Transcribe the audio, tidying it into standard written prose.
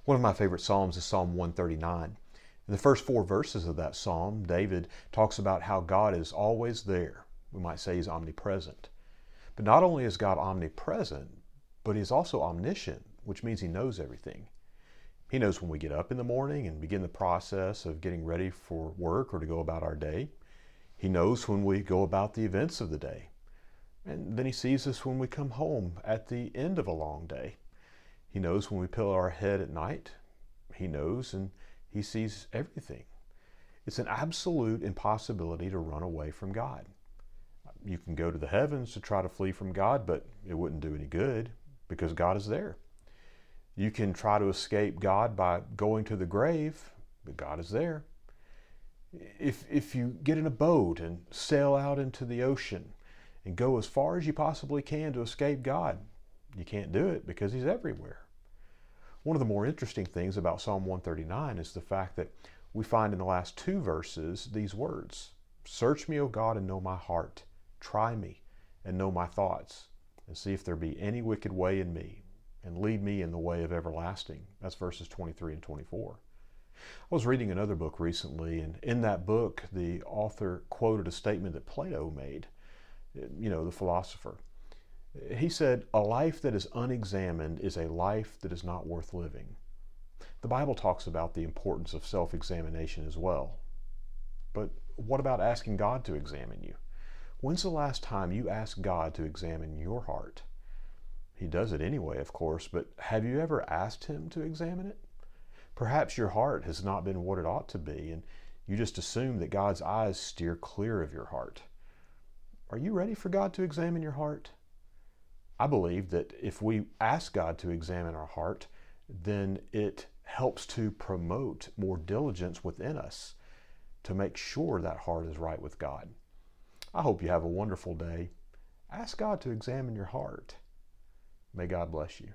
One of my favorite Psalms is Psalm 139. In the first four verses of that Psalm, David talks about how God is always there. We might say he's omnipresent. But not only is God omnipresent, but he's also omniscient, which means he knows everything. He knows when we get up in the morning and begin the process of getting ready for work or to go about our day. He knows when we go about the events of the day. And then he sees us when we come home at the end of a long day. He knows when we pillow our head at night. He knows and he sees everything. It's an absolute impossibility to run away from God. You can go to the heavens to try to flee from God, but it wouldn't do any good because God is there. You can try to escape God by going to the grave, but God is there. If you get in a boat and sail out into the ocean and go as far as you possibly can to escape God, you can't do it because he's everywhere. One of the more interesting things about Psalm 139 is the fact that we find in the last two verses these words, "Search me, O God, and know my heart. Try me and know my thoughts, and see if there be any wicked way in me, and lead me in the way of everlasting." That's verses 23 and 24. I was reading another book recently, and in that book, the author quoted a statement that Plato made, the philosopher. He said, "A life that is unexamined is a life that is not worth living." The Bible talks about the importance of self-examination as well. But what about asking God to examine you? When's the last time you asked God to examine your heart? He does it anyway, of course, but have you ever asked him to examine it? Perhaps your heart has not been what it ought to be, and you just assume that God's eyes steer clear of your heart. Are you ready for God to examine your heart? I believe that if we ask God to examine our heart, then it helps to promote more diligence within us to make sure that heart is right with God. I hope you have a wonderful day. Ask God to examine your heart. May God bless you.